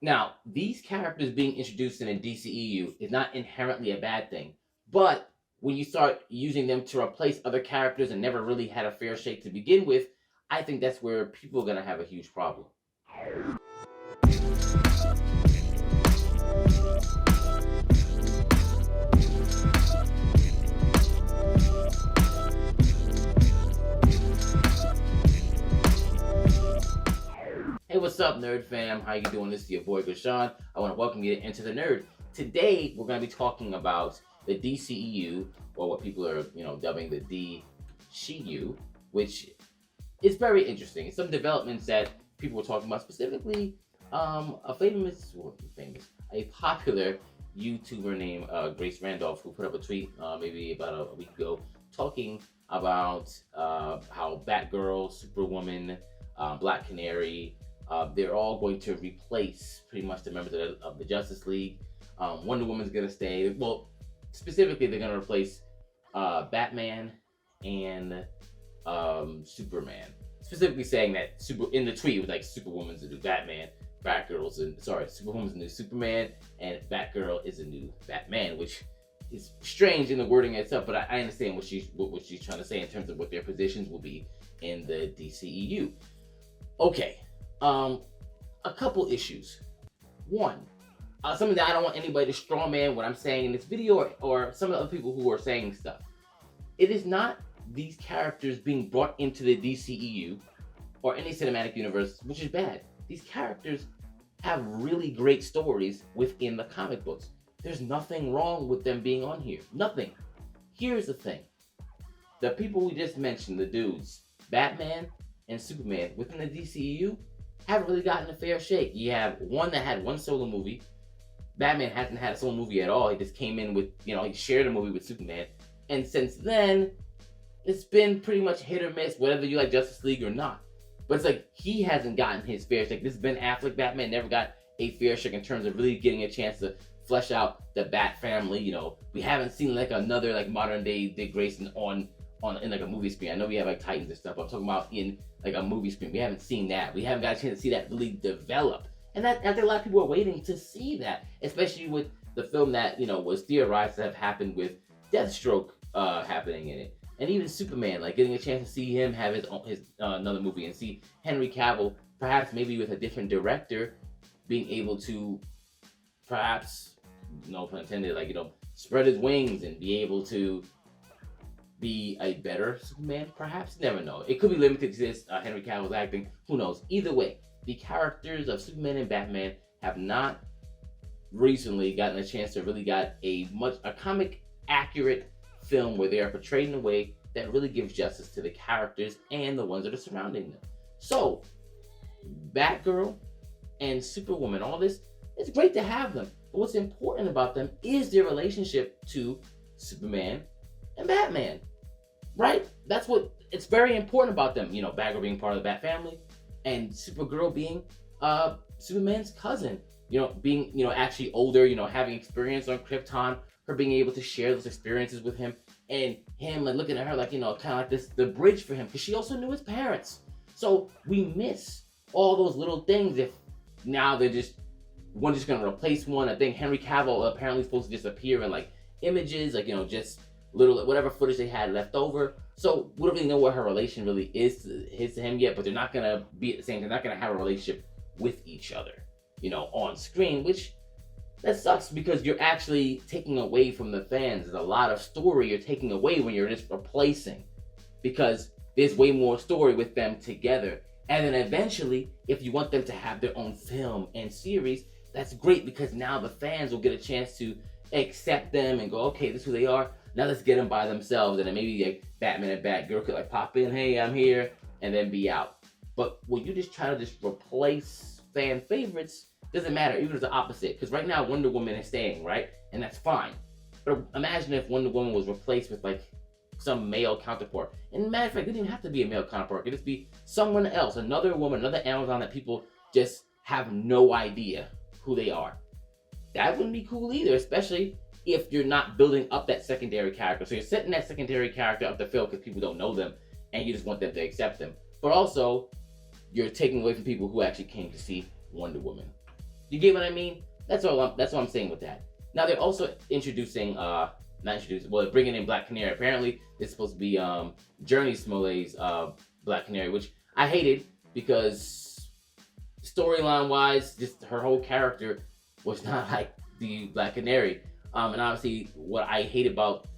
Now, these characters being introduced in the DCEU is not inherently a bad thing, but when you start using them to replace other characters and never really had a fair shake to begin with, I think that's where people are going to have a huge problem. Hey, what's up, Nerd Fam? How you doing? This is your boy Gashawn. I want to welcome you to Enter the Nerd. Today, we're going to be talking about the DCEU, or what people are, dubbing the DCEU, which is very interesting. It's some developments that people were talking about, specifically a popular YouTuber named Grace Randolph, who put up a tweet maybe about a week ago talking about how Batgirl, Superwoman, Black Canary, they're all going to replace pretty much the members of the Justice League. Wonder Woman's going to stay. Well, specifically, they're going to replace Batman and Superman. Specifically saying that in the tweet, it was like Superwoman's the new Batman, Superwoman's the new Superman, and Batgirl is a new Batman, which is strange in the wording itself, but I understand what she's trying to say in terms of what their positions will be in the DCEU. Okay. A couple issues. One, something that I don't want anybody to strawman what I'm saying in this video, or some of the other people who are saying stuff. It is not these characters being brought into the DCEU or any cinematic universe, which is bad. These characters have really great stories within the comic books. There's nothing wrong with them being on here. Nothing. Here's the thing. The people we just mentioned, the dudes, Batman and Superman within the DCEU, haven't really gotten a fair shake. You have one that had one solo movie. Batman hasn't had a solo movie at all. He just came in with, he shared a movie with Superman. And since then, it's been pretty much hit or miss, whether you like Justice League or not. But it's like, he hasn't gotten his fair shake. This Ben Affleck Batman never got a fair shake in terms of really getting a chance to flesh out the Bat family. We haven't seen like another like modern day Dick Grayson in like a movie screen. I know we have like Titans and stuff, but I'm talking about in like a movie screen. We haven't seen that. We haven't got a chance to see that really develop. And I think a lot of people are waiting to see that, especially with the film that, was theorized to have happened with Deathstroke happening in it. And even Superman, like getting a chance to see him have his another movie and see Henry Cavill, perhaps maybe with a different director, being able to perhaps, no pun intended, like, spread his wings and be able to be a better Superman, perhaps? Never know. It could be limited to this Henry Cavill's acting. Who knows? Either way, the characters of Superman and Batman have not recently gotten a chance to really got a comic accurate film where they are portrayed in a way that really gives justice to the characters and the ones that are surrounding them. So, Batgirl and Superwoman, all this, it's great to have them. But what's important about them is their relationship to Superman and Batman, right? That's what it's very important about them. Batgirl being part of the Bat family, and Supergirl being Superman's cousin. Being actually older. Having experience on Krypton, her being able to share those experiences with him, and him like looking at her like kind of like this the bridge for him, because she also knew his parents. So we miss all those little things if now they're just going to replace one. I think Henry Cavill apparently supposed to just appear in like images, like just little whatever footage they had left over. So we don't really know what her relation really is to him yet, but they're not gonna be at the same. They're not gonna have a relationship with each other, on screen, which that sucks because you're actually taking away from the fans. There's a lot of story you're taking away when you're just replacing, because there's way more story with them together. And then eventually, if you want them to have their own film and series, that's great, because now the fans will get a chance to accept them and go, okay, this is who they are. Now let's get them by themselves, and then maybe like Batman and Batgirl could like pop in, hey, I'm here, and then be out. But when you just try to just replace fan favorites, doesn't matter, even if it's the opposite. Because right now Wonder Woman is staying, right? And that's fine. But imagine if Wonder Woman was replaced with like some male counterpart. And matter of fact, it didn't have to be a male counterpart. It could just be someone else, another woman, another Amazon that people just have no idea who they are. That wouldn't be cool either, especially if you're not building up that secondary character. So you're setting that secondary character up to fill because people don't know them and you just want them to accept them. But also, you're taking away from people who actually came to see Wonder Woman. You get what I mean? That's what I'm saying with that. Now they're also introducing not introducing, well, bringing in Black Canary. Apparently it's supposed to be Journey Smollet's Black Canary, which I hated because storyline wise, just her whole character was not like the Black Canary. And obviously what I hate about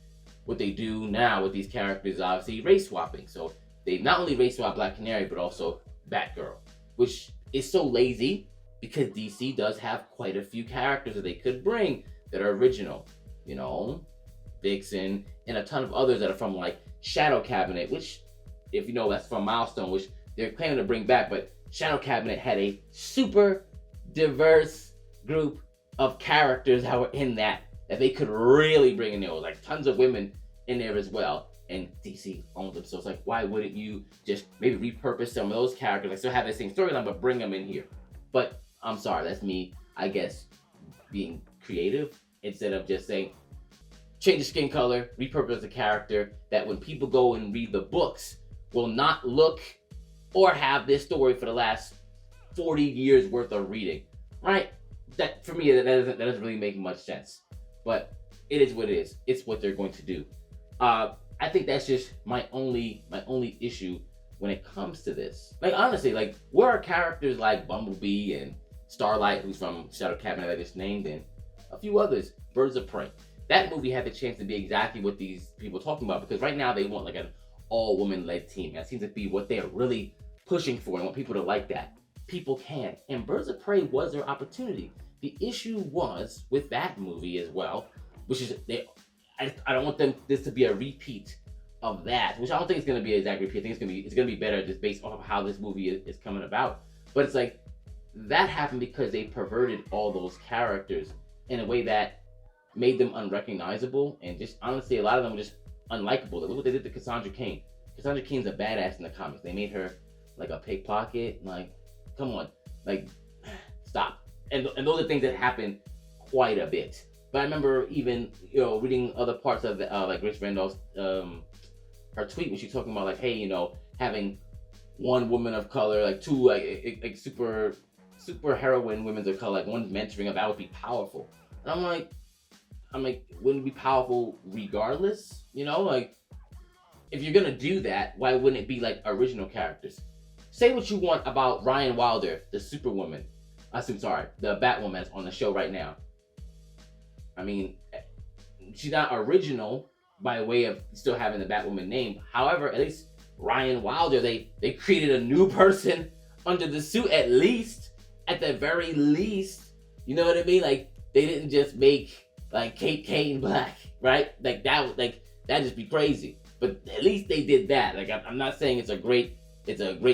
what they do now with these characters is obviously race swapping. So they not only race swap Black Canary, but also Batgirl, which is so lazy because DC does have quite a few characters that they could bring that are original. You know, Vixen, and a ton of others that are from like Shadow Cabinet, which, if you know, that's from Milestone, which they're claiming to bring back. But Shadow Cabinet had a super diverse group of characters that were in that they could really bring in there. Like tons of women in there as well. And DC owns them, so it's like, why wouldn't you just maybe repurpose some of those characters, like still have the same storyline, but bring them in here? But I'm sorry, that's me, I guess, being creative instead of just saying, change the skin color, repurpose the character, that when people go and read the books, will not look or have this story for the last 40 years worth of reading, right? That, for me, that doesn't really make much sense. But it is what it is. It's what they're going to do. I think that's just my only issue when it comes to this. Like, honestly, like, where are characters like Bumblebee and Starlight, who's from Shadow Cabinet I just named, and a few others, Birds of Prey? That movie had the chance to be exactly what these people are talking about, because right now they want like an all-woman-led team. That seems to be what they're really pushing for, and want people to like that. People can. And Birds of Prey was their opportunity. The issue was with that movie as well, which is I don't want this to be a repeat of that, which I don't think it's going to be an exact repeat. I think it's going to be better just based off of how this movie is coming about. But it's like, that happened because they perverted all those characters in a way that made them unrecognizable, and just honestly, a lot of them were just unlikable. Look what they did to Cassandra Cain. Cassandra Cain's a badass in the comics. They made her like a pickpocket. Like, come on, like, stop. And those are things that happen quite a bit. But I remember even, you know, reading other parts of the, like Grace Randolph's her tweet when she's talking about like, hey, you know, having one woman of color, like two like super heroine women of color, like one's mentoring of that would be powerful. And I'm like, wouldn't it be powerful regardless? You know, like, if you're gonna do that, why wouldn't it be like original characters? Say what you want about Ryan Wilder, the Superwoman. The Batwoman that's on the show right now. I mean, she's not original by way of still having the Batwoman name. However, at least Ryan Wilder, they created a new person under the suit, at the very least. You know what I mean? Like, they didn't just make like Kate Kane black, right? Like that'd just be crazy. But at least they did that. Like, I'm not saying it's a great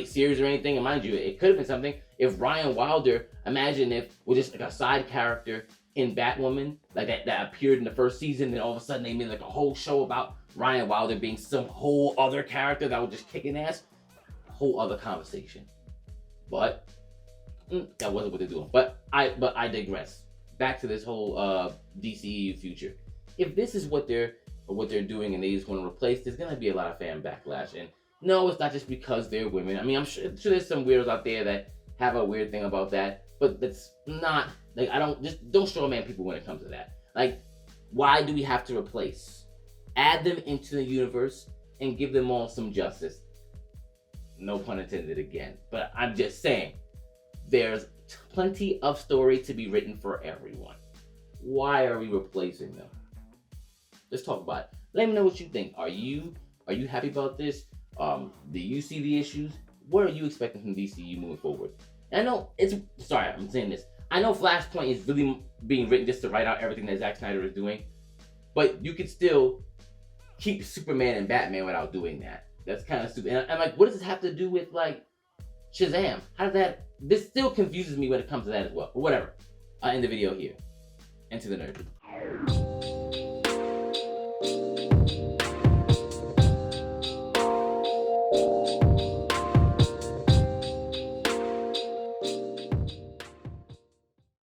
series or anything. And mind you, it could have been something. If Ryan Wilder, imagine if was just like a side character in Batwoman, like that appeared in the first season, and all of a sudden they made like a whole show about Ryan Wilder being some whole other character that was just kicking ass. A whole other conversation. But that wasn't what they're doing. But I digress. Back to this whole DCEU future. If this is what they're doing and they just want to replace, there's gonna be a lot of fan backlash. And no, it's not just because they're women. I mean, I'm sure there's some weirdos out there that have a weird thing about that, but that's not like, don't straw man people when it comes to that. Like, why do we have to replace? Add them into the universe and give them all some justice. No pun intended again, but I'm just saying, there's plenty of story to be written for everyone. Why are we replacing them? Let's talk about it. Let me know what you think. Are you happy about this? Do you see the issues? What are you expecting from DCU moving forward? And I know I'm saying this. I know Flashpoint is really being written just to write out everything that Zack Snyder is doing, but you could still keep Superman and Batman without doing that. That's kind of stupid. And I'm like, what does this have to do with like Shazam? How does that? This still confuses me when it comes to that as well. But whatever. I end the video here. Into the nerd.